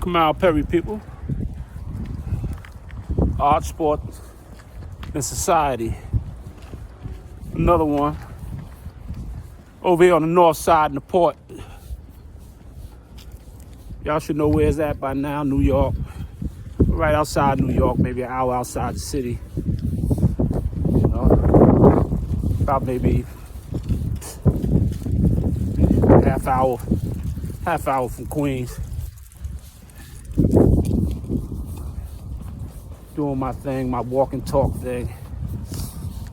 Kamal Perry, people. Art, sport, and society. Another one. Over here on the north side in the port. Y'all should know where it's at by now, New York. Right outside New York, maybe an hour outside the city. You know, about maybe half hour from Queens. Doing my thing, my walk and talk thing.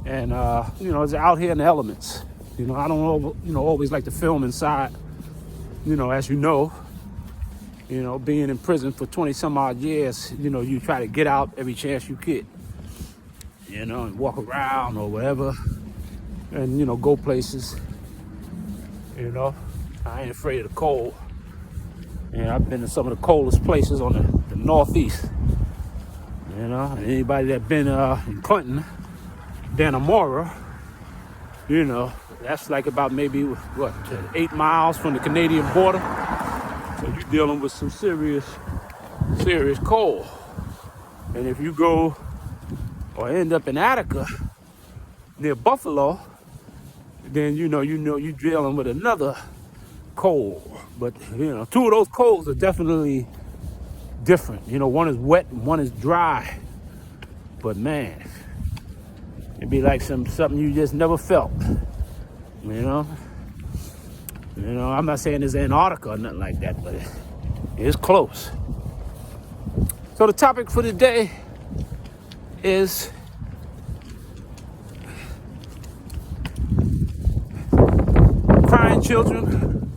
And, it's out here in the elements. I don't, always like to film inside, as being in prison for 20 some odd years, you try to get out every chance you get, and walk around or whatever and, go places, I ain't afraid of the cold. And I've been to some of the coldest places on the Northeast, and anybody that been in Clinton, Dannemora, that's like about maybe, 8 miles from the Canadian border. So you're dealing with some serious cold. And if you go or end up in Attica, near Buffalo, then you're dealing with another cold. But, two of those colds are definitely different. One is wet and one is dry. But man, it'd be like something you just never felt. I'm not saying it's Antarctica or nothing like that, but it's close. So the topic for today is crying children,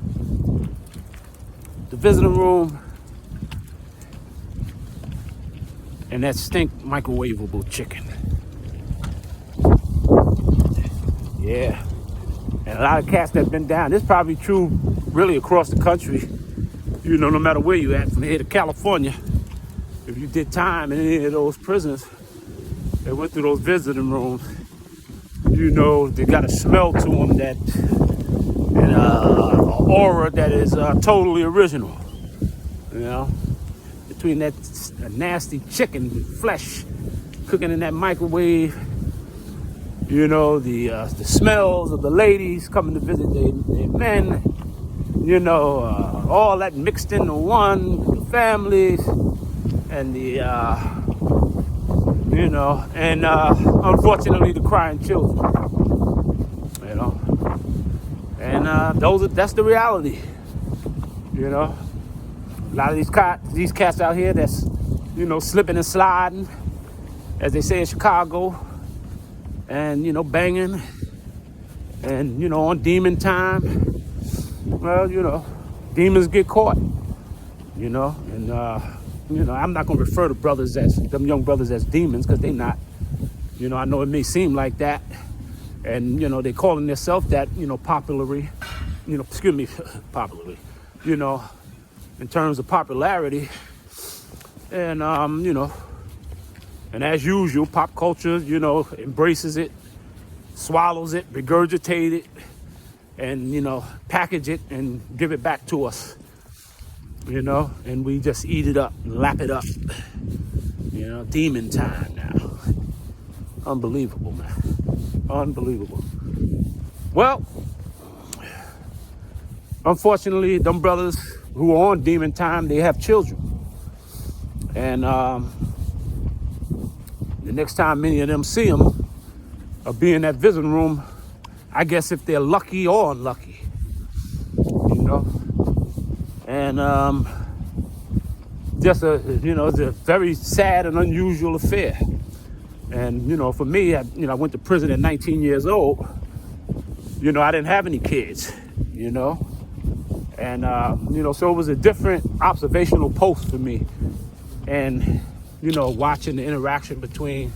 the visiting room, and that stink microwavable chicken. Yeah. And a lot of cats that have been down. This is probably true really across the country. No matter where you at, from here to California. If you did time in any of those prisons that went through those visiting rooms, they got a smell to them that, and an aura that is totally original. Between that nasty chicken flesh cooking in that microwave, the smells of the ladies coming to visit their men, all that mixed into one, the families, and unfortunately the crying children, and that's the reality, A lot of these cats out here that's, slipping and sliding, as they say in Chicago, and, banging, and, on demon time. Well, demons get caught, and, I'm not going to refer to them young brothers as demons, because they not. I know it may seem like that, and, they calling themselves that, popularly, popularly, in terms of popularity, and, and as usual, pop culture, embraces it, swallows it, regurgitates it, and, package it and give it back to us, and we just eat it up, lap it up, demon time now. Unbelievable, man. Unbelievable. Well, unfortunately, them brothers who are on demon time, they have children. And, the next time many of them see them or be in that visiting room, I guess if they're lucky or unlucky, and it's a very sad and unusual affair. And for me, I went to prison at 19 years old. I didn't have any kids, and so it was a different observational post for me, and watching the interaction between,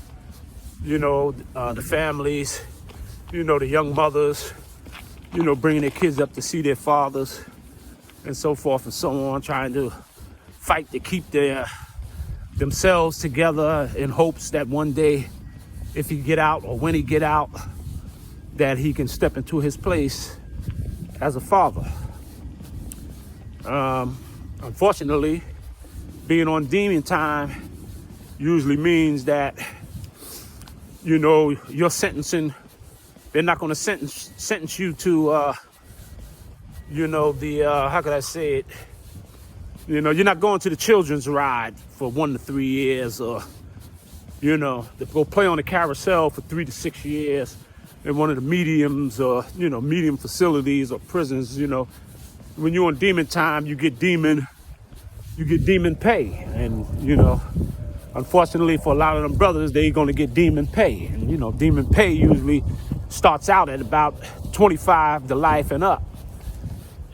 the families, the young mothers, bringing their kids up to see their fathers and so forth and so on, trying to fight to keep themselves together in hopes that one day, if he get out or when he get out, that he can step into his place as a father. Unfortunately, being on demon time usually means that, you know, your sentencing, they're not going to sentence you to, you know, the, how could I say it? You know, you're not going to the children's ride for 1 to 3 years, or, you know, to go play on the carousel for 3 to 6 years in one of the mediums, or, you know, medium facilities or prisons. You know, when you're on demon time, you get demon pay. And, you know, unfortunately for a lot of them brothers, they're going to get demon pay. And, you know, demon pay usually starts out at about 25 to life and up.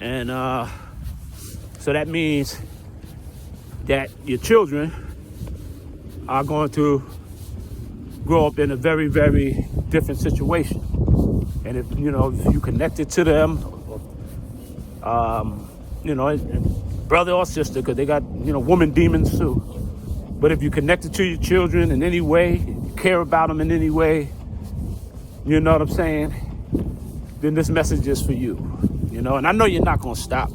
And so that means that your children are going to grow up in a very, very different situation. And if, you know, if you connected to them, you know, and brother or sister, because they got, you know, woman demons too. But if you connected to your children in any way, you care about them in any way, you know what I'm saying, then this message is for you, you know. And I know you're not going to stop,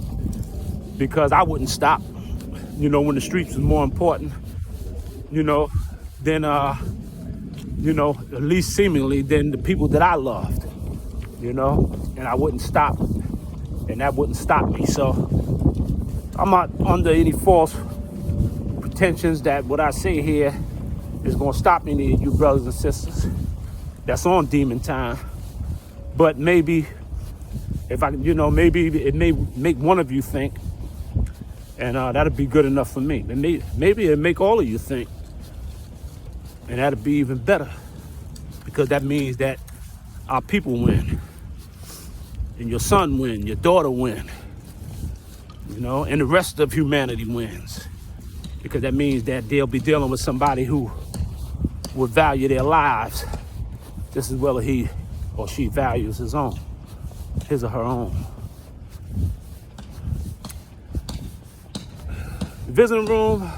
because I wouldn't stop, you know, when the streets was more important, you know, than, you know, at least seemingly, than the people that I loved, you know, and I wouldn't stop, and that wouldn't stop me. So I'm not under any false pretensions that what I say here is going to stop any of you brothers and sisters that's on demon time. But maybe if I, you know, maybe it may make one of you think, and that'll be good enough for me. And maybe it'll make all of you think, and that'll be even better, because that means that our people win, and your son win, your daughter win, you know, and the rest of humanity wins, because that means that they'll be dealing with somebody who would value their lives just as well as he or she values his or her own. Visiting room,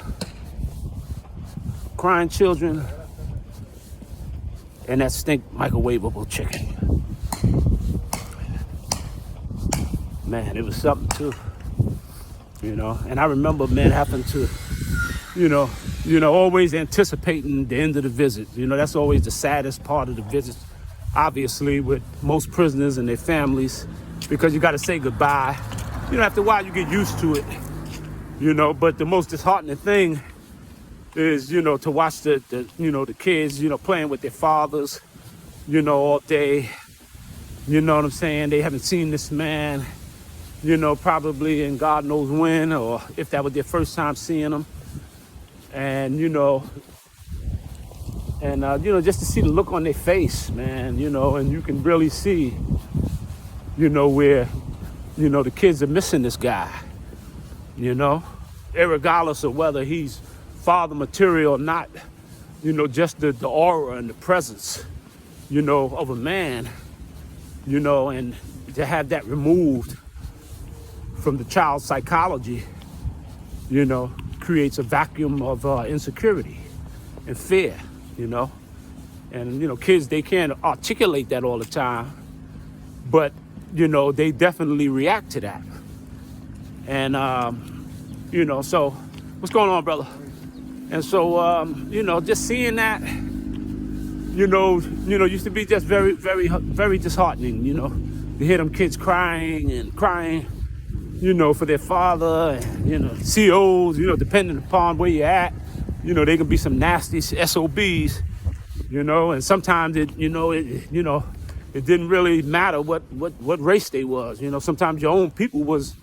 crying children, and that stink microwavable chicken. Man, it was something too, you know. And I remember, man, having to, you know, always anticipating the end of the visit. You know, that's always the saddest part of the visit, obviously, with most prisoners and their families, because you got to say goodbye. You know, after a while, you get used to it, you know. But the most disheartening thing is, you know, to watch the you know, the kids, you know, playing with their fathers, you know, all day. You know what I'm saying? They haven't seen this man, you know, probably in God knows when, or if that was their first time seeing him. And, you know, just to see the look on their face, man, you know, and you can really see, you know, where, you know, the kids are missing this guy, you know, irregardless of whether he's father material or not, you know, just the aura and the presence, you know, of a man, you know, and to have that removed from the child's psychology, you know, creates a vacuum of insecurity and fear, you know. And, you know, kids, they can't articulate that all the time, but, you know, they definitely react to that. And, you know, so what's going on, brother? And so, you know, just seeing that, you know, used to be just very, very, very disheartening, you know, to hear them kids crying, you know, for their father, and, you know, COs, you know, depending upon where you're at, you know, they can be some nasty SOBs, you know, and sometimes it didn't really matter what race they was, you know. Sometimes your own people was,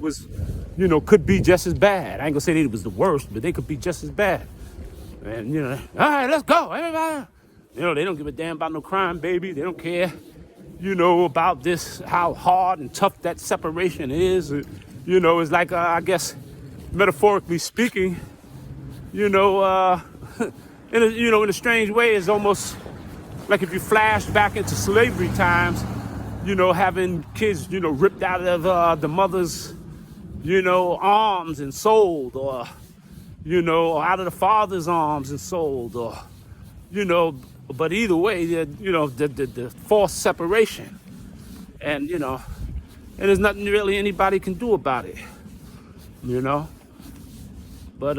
you know, could be just as bad. I ain't gonna say that it was the worst, but they could be just as bad. And, you know, all right, let's go, everybody. You know, they don't give a damn about no crime, baby. They don't care, you know, about this, how hard and tough that separation is. You know, it's like, I guess, metaphorically speaking, you know, in a strange way, it's almost like if you flash back into slavery times, you know, having kids, you know, ripped out of the mother's, you know, arms and sold, or, you know, out of the father's arms and sold, or, you know, but either way, you know, the forced separation. And, you know, and there's nothing really anybody can do about it, you know. But,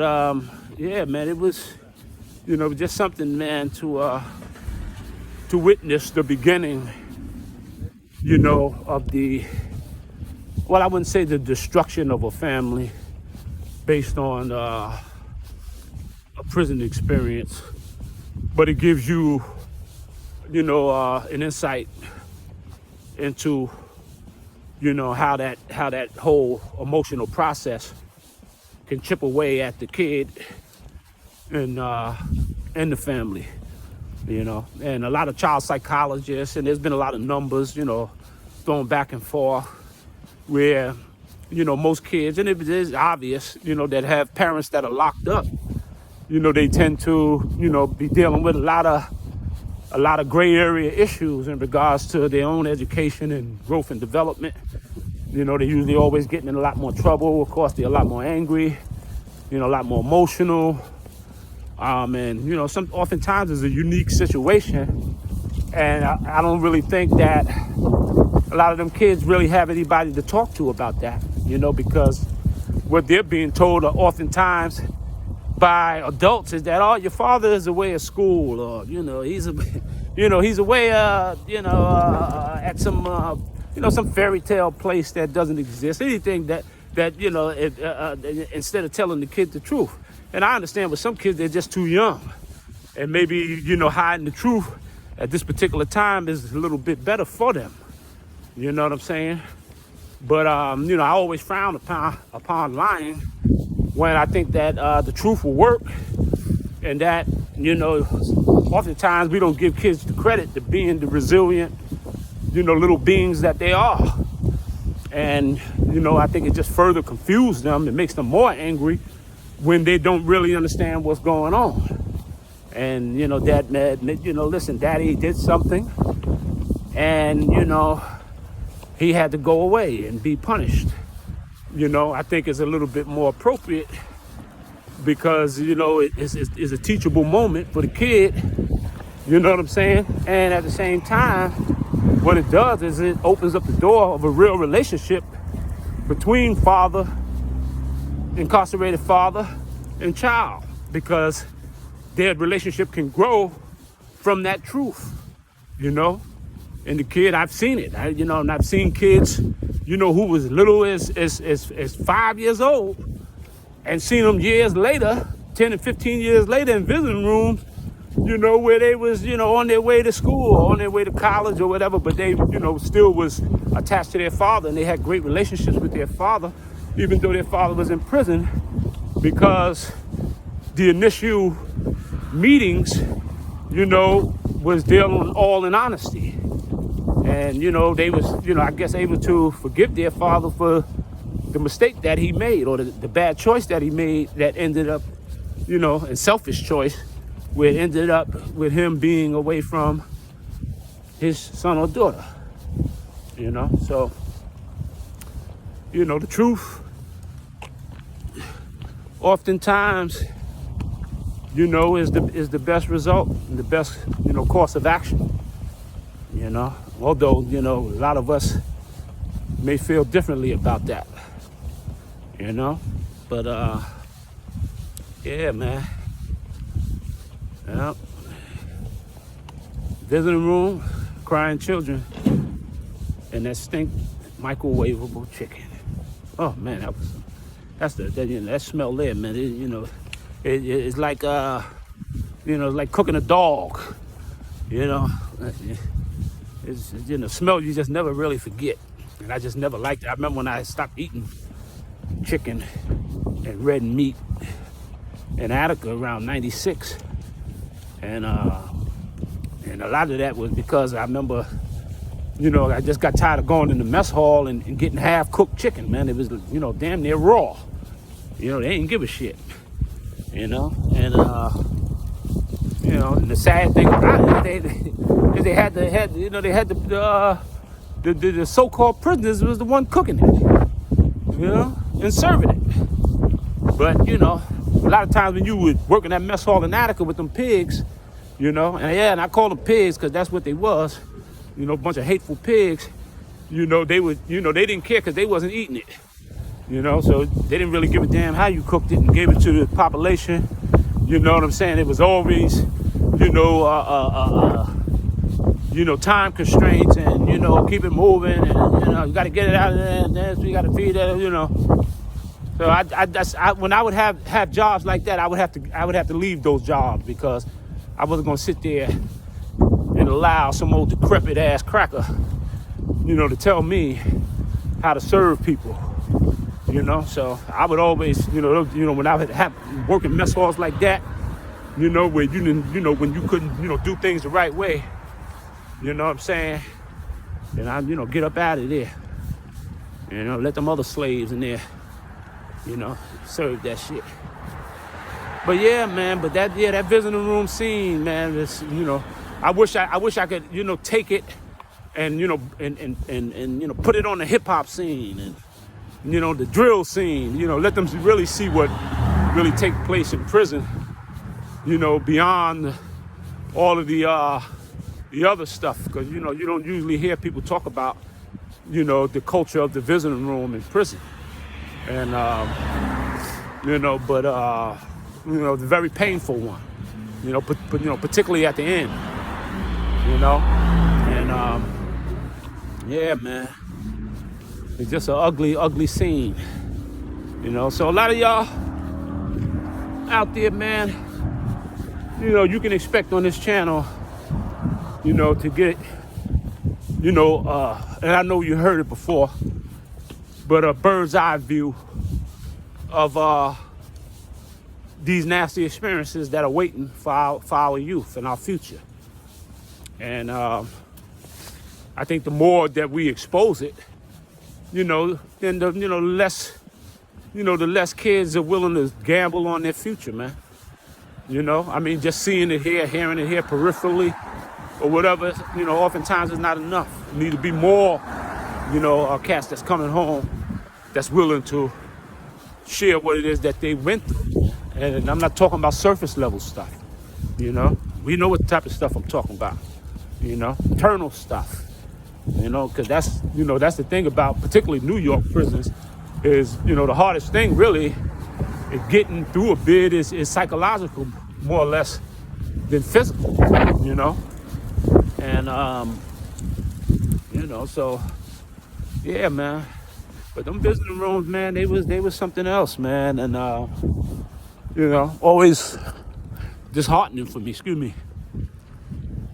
yeah, man, it was, just something, man, to witness the beginning, of the, well, I wouldn't say the destruction of a family based on a prison experience, but it gives you, an insight into, how that whole emotional process can chip away at the kid and the family, and a lot of child psychologists, and there's been a lot of numbers, thrown back and forth where, most kids, and it is obvious, that have parents that are locked up, they tend to, be dealing with a lot of gray area issues in regards to their own education and growth and development. They're usually always getting in a lot more trouble. Of course, they're a lot more angry, a lot more emotional. And, oftentimes it's a unique situation. And I don't really think that a lot of them kids really have anybody to talk to about that, because what they're being told oftentimes by adults is that, oh, your father is away at school, or, he's away, at some fairy tale place that doesn't exist. Anything that instead of telling the kid the truth. And I understand with some kids, they're just too young. And maybe, hiding the truth at this particular time is a little bit better for them. You know what I'm saying? But, I always frown upon lying when I think that the truth will work. And that, oftentimes we don't give kids the credit to being the resilient, little beings that they are. And, I think it just further confuses them. It makes them more angry when they don't really understand what's going on. And, dad, listen, daddy did something and, he had to go away and be punished. I think it's a little bit more appropriate because, it's a teachable moment for the kid. You know what I'm saying? And at the same time, what it does is it opens up the door of a real relationship between incarcerated father and child, because their relationship can grow from that truth, And the kid, I've seen it, and I've seen kids, who was little as 5 years old, and seen them years later, 10 and 15 years later in visiting rooms, where they was, on their way to school or on their way to college or whatever, but they, still was attached to their father, and they had great relationships with their father, even though their father was in prison, because the initial meetings, was dealing all in honesty. And, they was, I guess able to forgive their father for the mistake that he made, or the bad choice that he made that ended up, and selfish choice, where it ended up with him being away from his son or daughter, So, the truth, oftentimes, is the best result and the best, course of action, Although, a lot of us may feel differently about that, But, yeah, man. Yeah. Visiting room, crying children, and that stink microwavable chicken. Oh man, that smell there, man. It's like it's like cooking a dog. It's smell you just never really forget, and I just never liked it. I remember when I stopped eating chicken and red meat in Attica around '96. And a lot of that was because I remember, I just got tired of going in the mess hall and getting half-cooked chicken, man. It was, damn near raw. They didn't give a shit, And, and the sad thing about it, they had the so-called prisoners was the one cooking it, and serving it. But, a lot of times when you would work in that mess hall in Attica with them pigs, and I call them pigs because that's what they was, a bunch of hateful pigs, they would, they didn't care because they wasn't eating it, so they didn't really give a damn how you cooked it and gave it to the population, You know what I'm saying? It was always, time constraints and, keep it moving and, you got to get it out of there and then we got to feed it, So when I would have jobs like that, I would have to leave those jobs because I wasn't going to sit there and allow some old decrepit ass cracker, to tell me how to serve people. So I would always, when I would have working mess halls like that, where you didn't, when you couldn't, do things the right way, you know what I'm saying? Then I, get up out of there. Let them other slaves in there, serve that shit. But yeah, man, that visiting room scene, man, is, I wish I could, take it and, and put it on the hip hop scene and, the drill scene, let them really see what really take place in prison, beyond all of the other stuff. Because, you don't usually hear people talk about, the culture of the visiting room in prison. And, the very painful one, particularly at the end, and, yeah, man. It's just an ugly, ugly scene, So a lot of y'all out there, man, you can expect on this channel, to get, and I know you heard it before, but a bird's eye view of these nasty experiences that are waiting for our youth and our future. And I think the more that we expose it, then the less, the less kids are willing to gamble on their future, man. I mean, just seeing it here, hearing it here peripherally or whatever, oftentimes is not enough. You need to be more, cats that's coming home that's willing to share what it is that they went through. And I'm not talking about surface level stuff, We know what type of stuff I'm talking about, internal stuff. Because that's the thing about particularly New York prisons is, the hardest thing really is getting through a bid is psychological more or less than physical, And, so, yeah, man. But them visiting rooms, man, they was something else, man. And, always disheartening for me,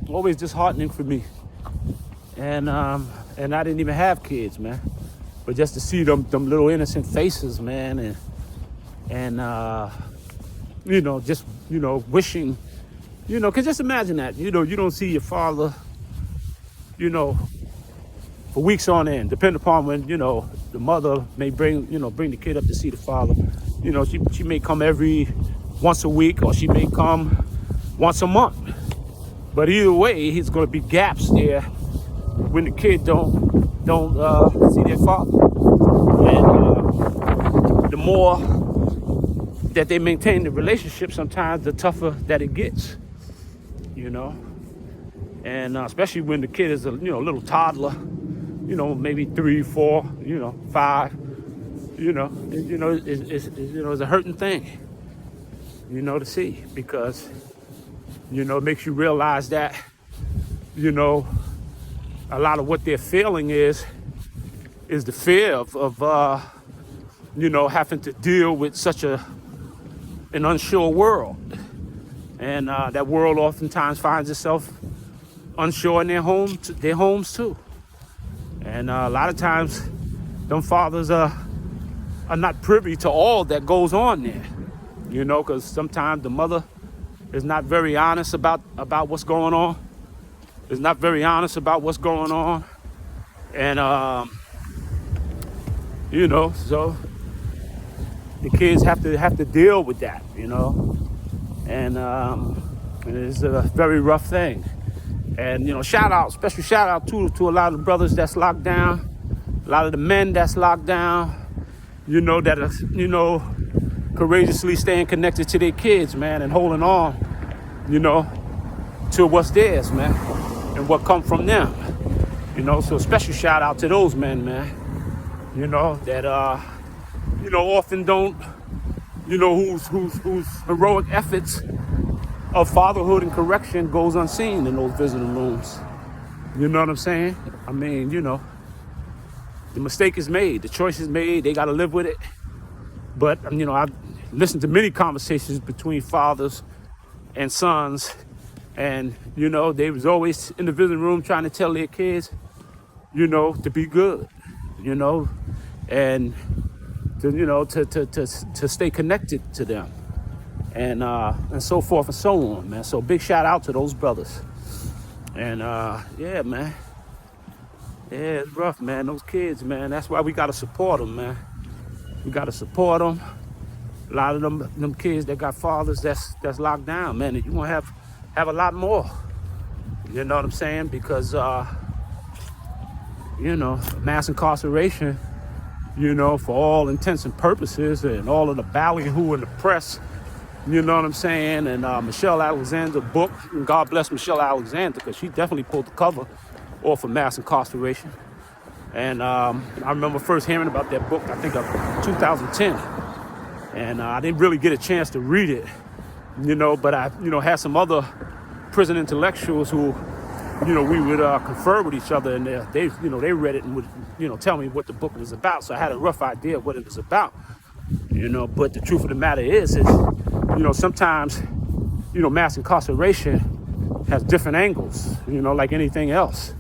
always disheartening for me. And I didn't even have kids, man. But just to see them little innocent faces, man, and just wishing, cause just imagine that, you don't see your father, for weeks on end, depending upon when, the mother may bring the kid up to see the father. She may come every once a week or she may come once a month. But either way, it's going to be gaps there when the kid don't see their father. And the more that they maintain the relationship, sometimes the tougher that it gets, And especially when the kid is a little toddler, maybe 3, 4, 5, it's a hurting thing, to see, because, it makes you realize that, a lot of what they're feeling is the fear of having to deal with such an unsure world. And that world oftentimes finds itself unsure in their homes too. And a lot of times, them fathers are not privy to all that goes on there, because sometimes the mother is not very honest about what's going on. Is not very honest about what's going on. And, so the kids have to deal with that, And it's a very rough thing. And, special shout out to a lot of the brothers that's locked down, a lot of the men that's locked down, that are, courageously staying connected to their kids, man, and holding on, to what's theirs, man, and what come from them. So special shout out to those men, man, that, often don't, whose heroic efforts of fatherhood and correction goes unseen in those visiting rooms. You know what I'm saying? I mean, the mistake is made, the choice is made, they got to live with it. But, I've listened to many conversations between fathers and sons, and, they was always in the visiting room trying to tell their kids, to be good, and to stay connected to them, and so forth and so on, man. So big shout out to those brothers. And yeah, man. Yeah, it's rough, man. Those kids, man. That's why we gotta support them, man. We gotta support them. A lot of them kids that got fathers that's locked down, man. And you gonna have a lot more. You know what I'm saying? Because mass incarceration, for all intents and purposes, and all of the ballyhoo in the press. You know what I'm saying? And Michelle Alexander's book, and God bless Michelle Alexander, because she definitely pulled the cover off of mass incarceration. And I remember first hearing about that book, I think of 2010. And I didn't really get a chance to read it, but I, had some other prison intellectuals who, we would confer with each other, and they read it and would, tell me what the book was about. So I had a rough idea of what it was about, but the truth of the matter is, sometimes, mass incarceration has different angles, like anything else.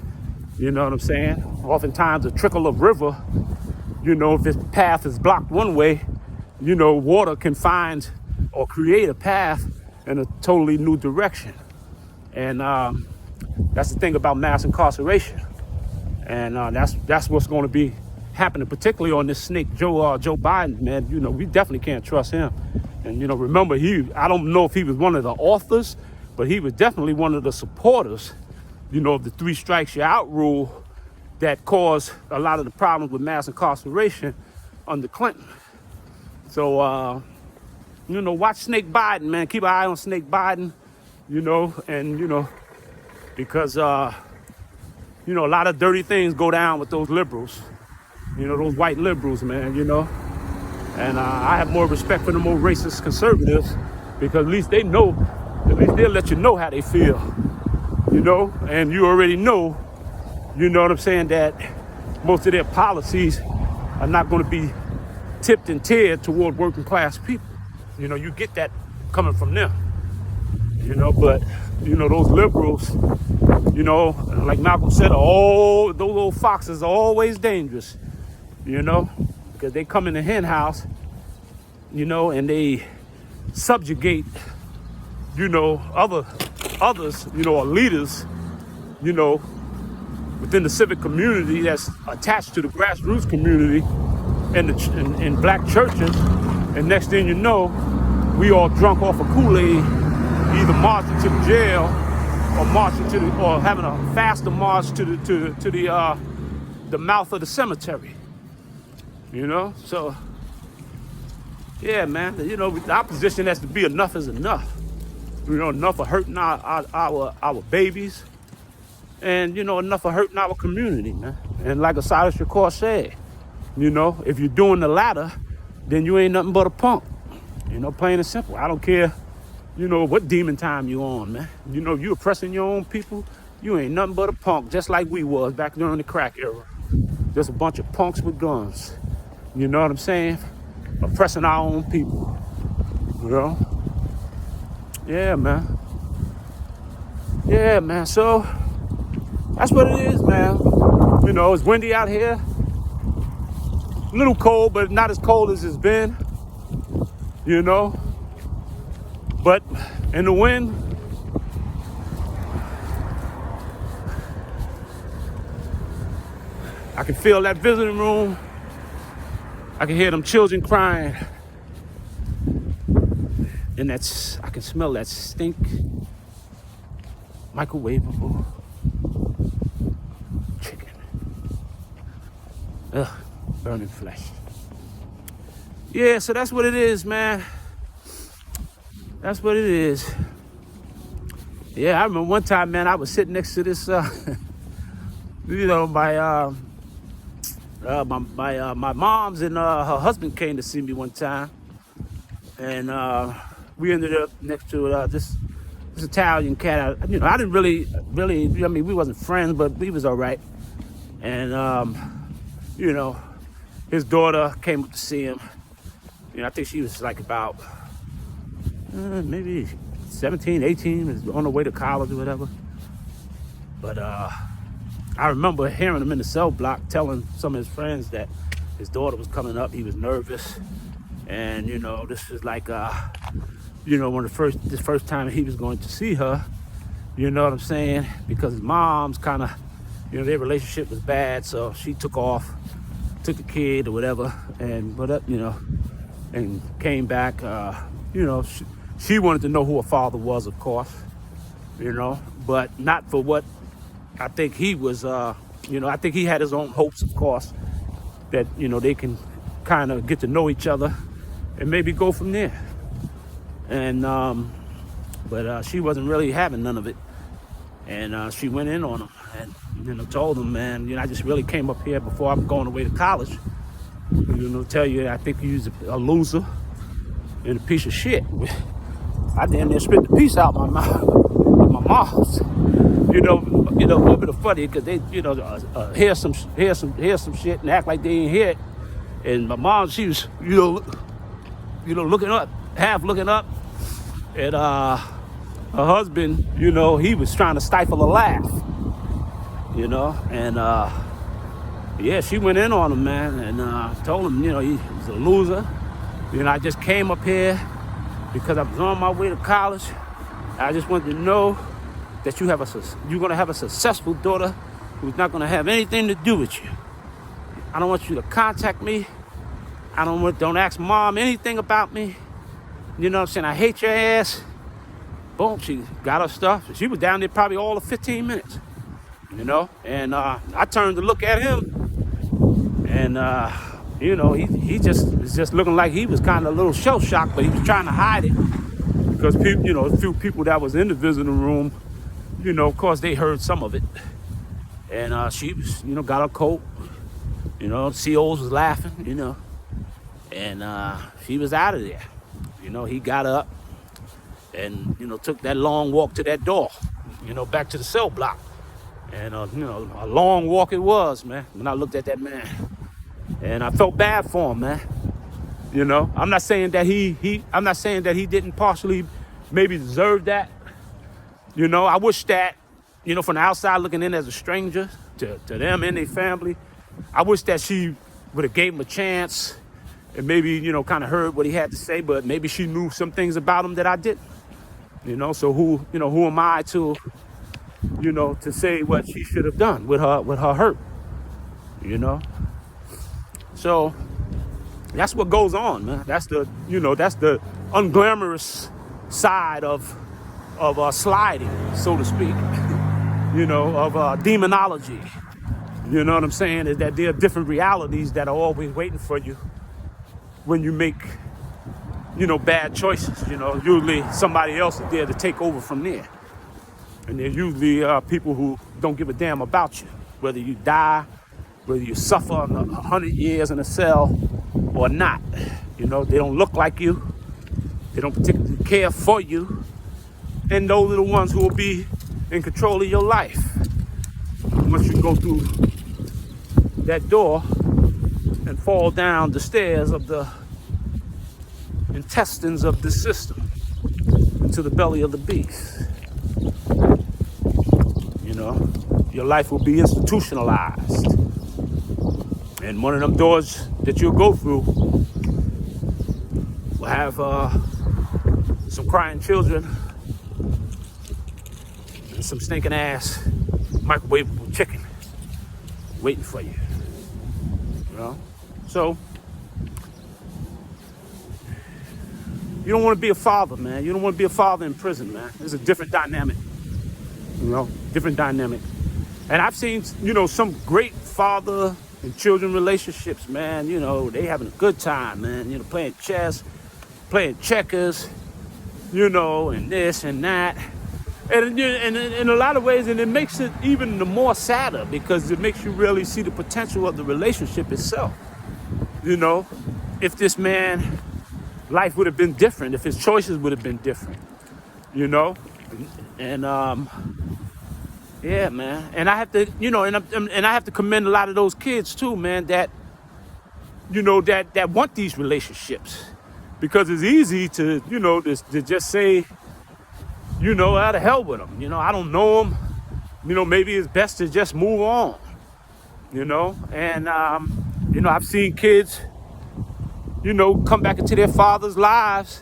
You know what I'm saying? Oftentimes a trickle of river, if its path is blocked one way, water can find or create a path in a totally new direction. And that's the thing about mass incarceration. And that's what's going to be happening, particularly on this snake, Joe Biden, man. We definitely can't trust him. And, remember, I don't know if he was one of the authors, but he was definitely one of the supporters, of the 3 strikes you're out rule that caused a lot of the problems with mass incarceration under Clinton. So, watch Snake Biden, man. Keep an eye on Snake Biden, and, because, a lot of dirty things go down with those liberals, those white liberals, man, And I have more respect for the more racist conservatives, because at least they'll let you know how they feel, and you already know, what I'm saying, that most of their policies are not going to be tipped and tiered toward working class people. You get that coming from them, but, those liberals, like Malcolm said, those old foxes are always dangerous, because they come in the hen house, and they subjugate, others, or leaders, within the civic community that's attached to the grassroots community and in black churches. And next thing you know, we all drunk off of Kool-Aid, either marching to the jail or having a faster march to the mouth of the cemetery. So yeah, man. Our position has to be enough is enough. Enough of hurting our babies, and enough of hurting our community, man. And like Osiris Shakur said, if you're doing the latter, then you ain't nothing but a punk. Plain and simple. I don't care, what demon time you on, man. You oppressing your own people, you ain't nothing but a punk, just like we was back during the crack era. Just a bunch of punks with guns. You know what I'm saying? Oppressing our own people. Yeah, man. Yeah, man. So that's what it is, man. It's windy out here. A little cold, but not as cold as it's been. But in the wind, I can feel that visiting room. I can hear them children crying. And I can smell that stink. Microwavable chicken. Ugh, burning flesh. Yeah, so that's what it is, man. That's what it is. Yeah, I remember one time, man, I was sitting next to this, my mom's and her husband came to see me one time. And we ended up next to this Italian cat. I didn't really, I mean, we wasn't friends, but we was all right. And, his daughter came up to see him. I think she was like about maybe 17, 18, was on the way to college or whatever. But I remember hearing him in the cell block telling some of his friends that his daughter was coming up. He was nervous. And, this is like, this first time he was going to see her, you know what I'm saying? Because his mom's kind of, their relationship was bad. So she took the kid or whatever, and and came back. She wanted to know who her father was, of course, but not for what I think he was, I think he had his own hopes, of course, that, they can kind of get to know each other and maybe go from there. And, but she wasn't really having none of it. And she went in on him and, told him, man, I just really came up here before I'm going away to college. Tell you, I think you're a loser and a piece of shit. I damn near spit the piece out my mouth, with my mouth. A little bit of funny because they, hear some shit and act like they ain't hear it. And my mom, she was, looking up, half looking up, and her husband, he was trying to stifle a laugh, and yeah, she went in on him, man, and told him, he's a loser. I just came up here because I was on my way to college. I just wanted to know that you're going to have a successful daughter who's not going to have anything to do with you. I don't want you to contact me. Don't ask mom anything about me. You know what I'm saying? I hate your ass. Boom, she got her stuff. She was down there probably all of 15 minutes, And I turned to look at him, and he was just looking like he was kind of a little shell shocked, but he was trying to hide it because people, a few people that was in the visiting room, of course they heard some of it. And she was, got her coat, COs was laughing, and she was out of there. He got up and, took that long walk to that door, back to the cell block. And, a long walk it was, man, when I looked at that man. And I felt bad for him, man. I'm not saying that he didn't partially maybe deserve that. I wish that, from the outside looking in as a stranger to them and their family, I wish that she would have gave him a chance and maybe, kind of heard what he had to say, but maybe she knew some things about him that I didn't. So who am I to, to say what she should have done with her hurt, So that's what goes on, man. That's the unglamorous side of sliding, so to speak, of demonology. You know what I'm saying? Is that there are different realities that are always waiting for you when you make, bad choices. Usually somebody else is there to take over from there. And there's usually people who don't give a damn about you, whether you die, whether you suffer 100 years in a cell or not. They don't look like you. They don't particularly care for you. And those are the ones who will be in control of your life. Once you go through that door and fall down the stairs of the intestines of the system into the belly of the beast, your life will be institutionalized. And one of them doors that you'll go through will have some crying children and some stinking ass microwavable chicken waiting for you. So you don't want to be a father, man. You don't want to be a father in prison, man. It's a different dynamic. Different dynamic. And I've seen, some great father and children relationships, man. They having a good time, man. Playing chess, playing checkers, and this and that. And in a lot of ways, and it makes it even the more sadder because it makes you really see the potential of the relationship itself. If this man, life would have been different, if his choices would have been different, you know? And yeah, man. And I have to, and I have to commend a lot of those kids too, man, that, that want these relationships. Because it's easy to, to just say, out of hell with them. I don't know them. Maybe it's best to just move on, And, I've seen kids, come back into their father's lives,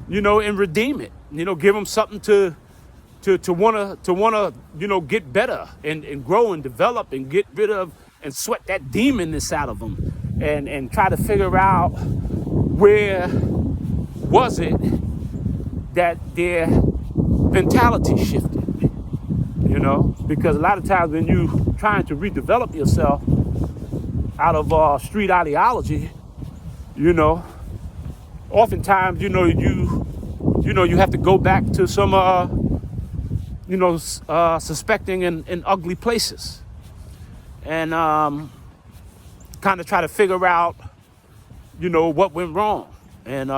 and redeem it. Give them something to wanna, get better and grow and develop and get rid of and sweat that demon that's out of them and try to figure out where was it that their mentality shifted, because a lot of times when you trying to redevelop yourself out of street ideology, oftentimes, you have to go back to some, suspecting in ugly places and kind of try to figure out, what went wrong and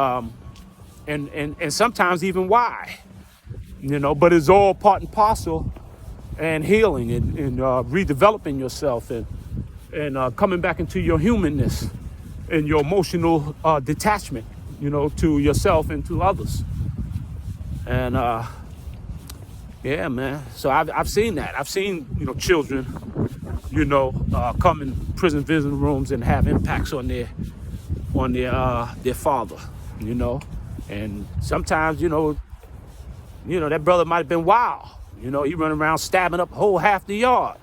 sometimes even why, but it's all part and parcel and healing and redeveloping yourself and coming back into your humanness and your emotional detachment, to yourself and to others. And yeah, man. So I've seen that. I've seen, children, come in prison visiting rooms and have impacts on their father, And sometimes, that brother might have been wild. He running around stabbing up whole half the yard,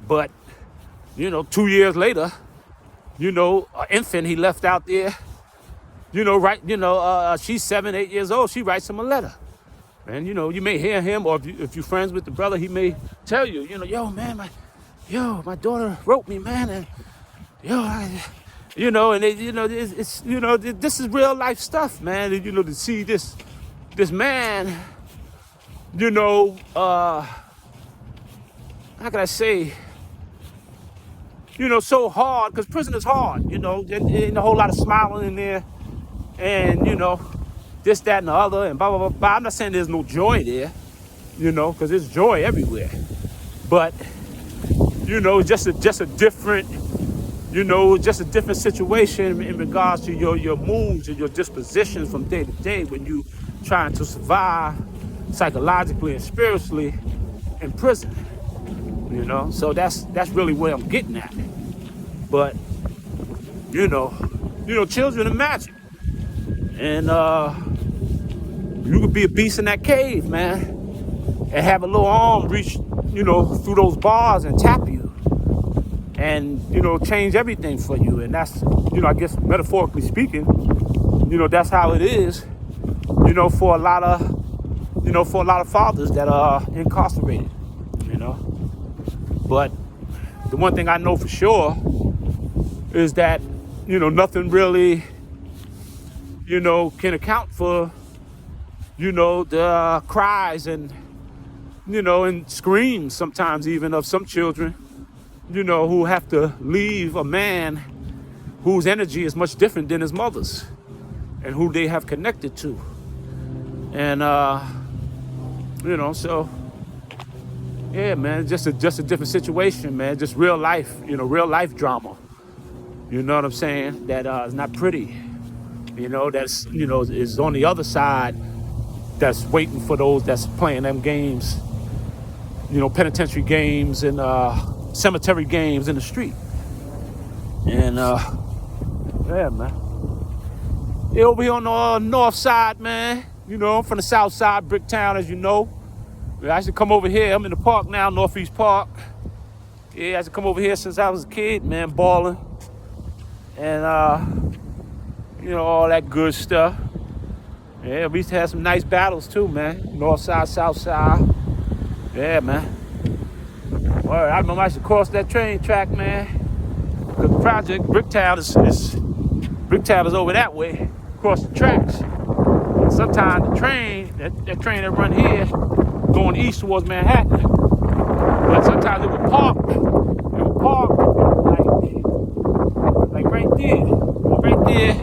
But, 2 years later, an infant he left out there, she's 7, 8 years old. She writes him a letter. And, you may hear him, or if you're friends with the brother, he may tell you, yo, man, my daughter wrote me, man. And, and it's this is real life stuff, man. And, to see this man, how can I say, so hard, because prison is hard, and a whole lot of smiling in there, and, this, that, and the other, and blah, blah, blah, blah. I'm not saying there's no joy there, because there's joy everywhere. But, just a different, just a different situation in regards to your moves and your dispositions from day to day when you trying to survive psychologically and spiritually in prison, So that's really what I'm getting at. But, children are magic. And you could be a beast in that cave, man, and have a little arm reach, through those bars and tap you and, change everything for you. And that's, I guess metaphorically speaking, that's how it is, for a lot of fathers that are incarcerated, But the one thing I know for sure is that, nothing really, can account for, the cries and, and screams sometimes even of some children, who have to leave a man whose energy is much different than his mother's and who they have connected to. And, so, yeah, man, just a different situation, man, just real life, real life drama. You know what I'm saying? That is not pretty. That's, is on the other side that's waiting for those that's playing them games, penitentiary games and cemetery games in the street. And, yeah, man. Yeah, over here on the north side, man, I'm from the south side, Bricktown, as you know. I used to come over here. I'm in the park now, Northeast Park. Yeah, I used to come over here since I was a kid, man, balling. And, all that good stuff. Yeah, we used to have some nice battles too, man. North side, south side. Yeah, man. Well, I remember I used to cross that train track, man. Because the project, Bricktown is over that way, across the tracks. And sometimes the train, that train that run here, going east towards Manhattan. But sometimes it would park. Like right there.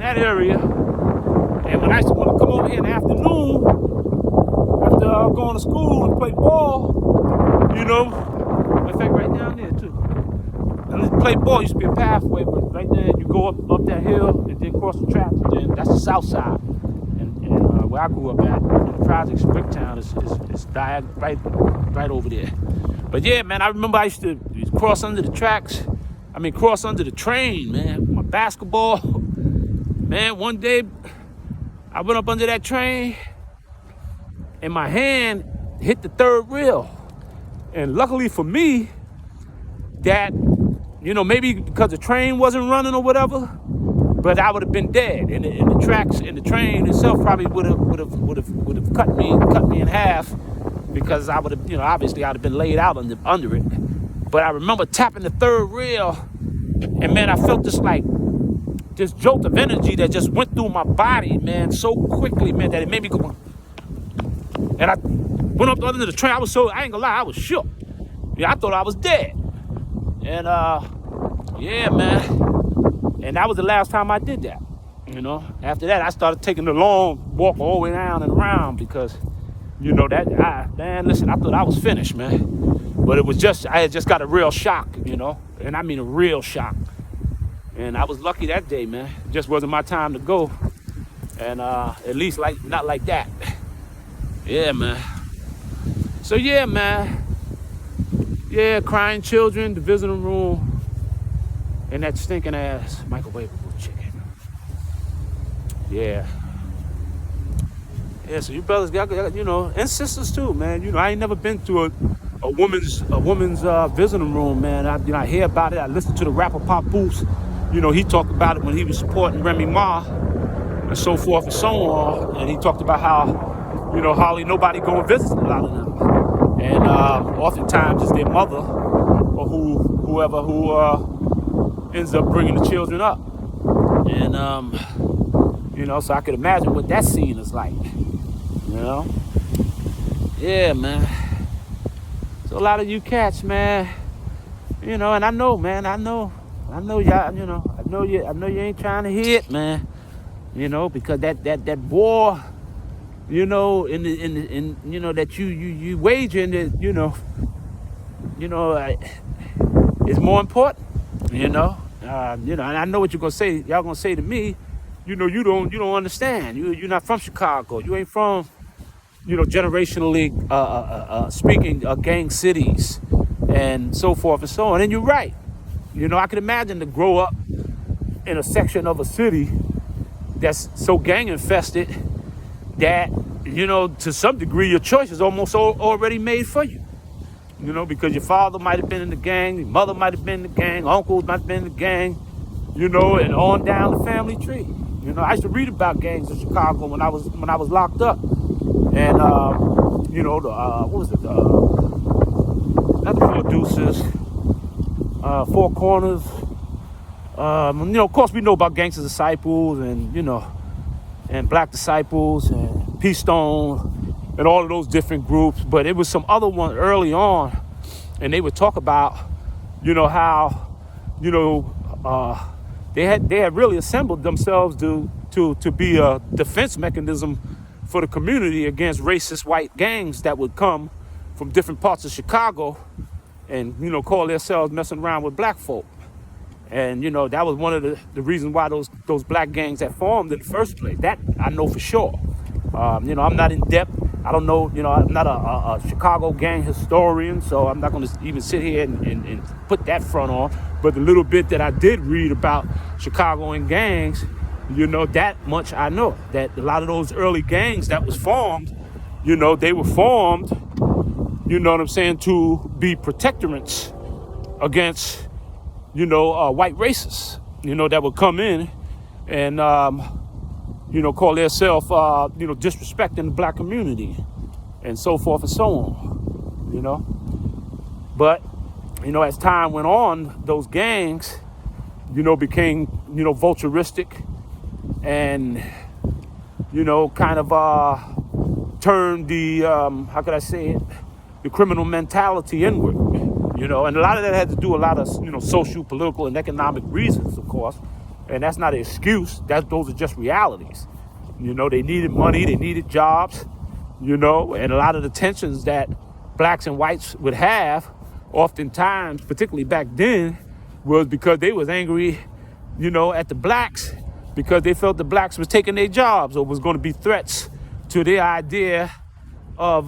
that area. And when I used to want to come over here in the afternoon, after going to school and play ball, you know, in fact, right down there too. And play ball used to be a pathway, but right there you go up that hill and then cross the tracks, and then that's the south side. And where I grew up at, the projects, Bricktown is right over there. But yeah, man, I remember I used to cross under the tracks. Cross under the train, man. My basketball, man. One day, I went up under that train, and my hand hit the third rail. And luckily for me, that, you know, maybe because the train wasn't running or whatever, but I would have been dead. And the tracks and the train itself probably would have cut me in half, because I would have, you know, obviously I'd have been laid out under it. But I remember tapping the third rail, and man, I felt this jolt of energy that just went through my body, man, so quickly, man, that it made me go. And I went up under the train. I ain't gonna lie, I was shook. Yeah, I thought I was dead. And yeah, man. And that was the last time I did that. You know, after that, I started taking the long walk all the way down and around, because, you know, listen, I thought I was finished, man. But I had just got a real shock, you know, and I mean a real shock. And I was lucky that day, man. It just wasn't my time to go. And at least not like that. Yeah, man. So yeah, man. Yeah, crying children, the visiting room, and that stinking ass microwavable chicken. Yeah. Yeah, so you brothers got, you know, and sisters too, man. You know, I ain't never been to a woman's visiting room, man. I hear about it. I listen to the rapper Papoose. You know, he talked about it when he was supporting Remy Ma and so forth and so on. And he talked about how, you know, hardly nobody go and visit a lot of them. And oftentimes it's their mother or whoever ends up bringing the children up. And, you know, so I could imagine what that scene is like, you know? Yeah, man. So a lot of you cats, man, you know, and I know, man, I know y'all, you know, I know you ain't trying to hear it, man, you know, because that war, you know, in you know, that you wage in it, you know, is more important, you know, and I know what you're gonna say. Y'all gonna say to me, you know, you don't understand. You're not from Chicago. You ain't from, you know, generationally speaking, gang cities and so forth and so on. And you're right. You know, I can imagine to grow up in a section of a city that's so gang infested that, you know, to some degree, your choice is almost already made for you. You know, because your father might have been in the gang, your mother might have been in the gang, uncles might have been in the gang, you know, and on down the family tree. You know, I used to read about gangs in Chicago when I was locked up. And, you know, what was it? Not the Four Deuces, Four Corners. You know, of course, we know about Gangster Disciples and, you know, and Black Disciples and Peace Stone and all of those different groups. But it was some other one early on, and they would talk about, you know, how, you know, they had really assembled themselves to be a defense mechanism for the community against racist white gangs that would come from different parts of Chicago and, you know, call themselves messing around with black folk. And, you know, that was one of the reasons why those black gangs had formed in the first place. That I know for sure. You know, I'm not in depth. I don't know, you know, I'm not a Chicago gang historian, so I'm not going to even sit here and put that front on. But the little bit that I did read about Chicago and gangs, you know, that much I know. That a lot of those early gangs that was formed, you know, they were formed, you know what I'm saying, to be protectorates against, you know, white racists, you know, that would come in and, you know, call themselves, you know, disrespecting the black community and so forth and so on, you know. But, you know, as time went on, those gangs, you know, became, you know, vulturistic and, you know, kind of turned the, how could I say it, the criminal mentality inward, you know. And a lot of that had to do a lot of, you know, social, political, and economic reasons, of course. And that's not an excuse. Those are just realities. You know, they needed money, they needed jobs, you know, and a lot of the tensions that blacks and whites would have, oftentimes, particularly back then, was because they was angry, you know, at the blacks because they felt the blacks was taking their jobs or was going to be threats to their idea of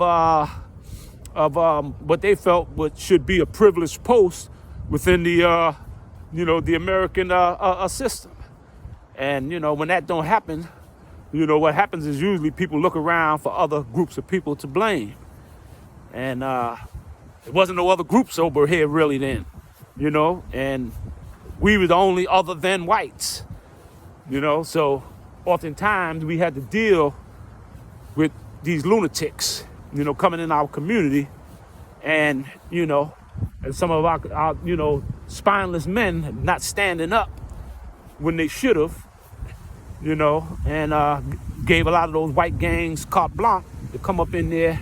what they felt should be a privileged post within the, you know, the American system. And, you know, when that don't happen, you know, what happens is usually people look around for other groups of people to blame. And there wasn't no other groups over here really then, you know, and we were the only other than whites, you know, so oftentimes we had to deal with these lunatics, you know, coming in our community and, you know, and some of our you know, spineless men not standing up when they should have, you know, and gave a lot of those white gangs carte blanche to come up in there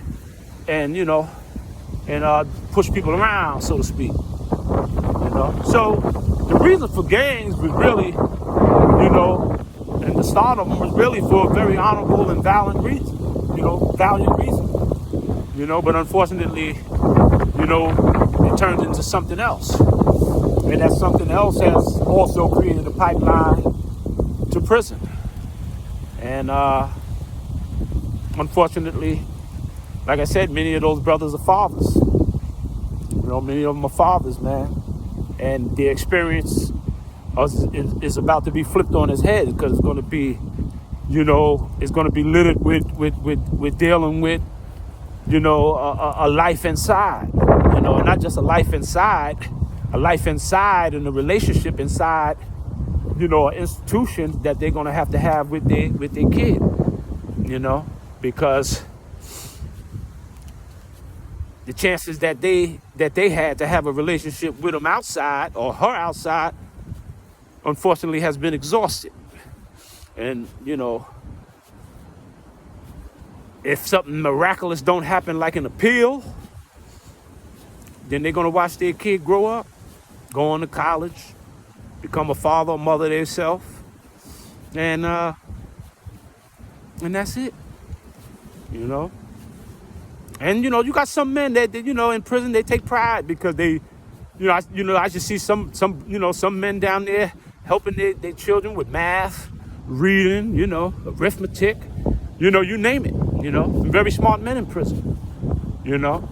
and, you know, and push people around, so to speak, you know. So the reason for gangs was really, you know, and the start of them was really for a very honorable and valiant reason, you know, valiant reason, you know, but unfortunately, you know, it turned into something else. And that something else has also created a pipeline to prison. And unfortunately, like I said, many of those brothers are fathers. You know, many of them are fathers, man. And the experience is about to be flipped on its head because it's going to be, you know, it's going to be littered with dealing with, you know, a life inside. You know, not just a life inside and a relationship inside, you know, an institution that they're going to have with their kid, you know, because the chances that they had to have a relationship with him outside or her outside, unfortunately, has been exhausted. And, you know, if something miraculous don't happen like an appeal, then they're going to watch their kid grow up, go on to college, become a father or mother themselves, and that's it, you know. And, you know, you got some men that you know, in prison, they take pride because they, I just see some men down there helping their children with math, reading, you know, arithmetic, you know, you name it, you know, some very smart men in prison, you know.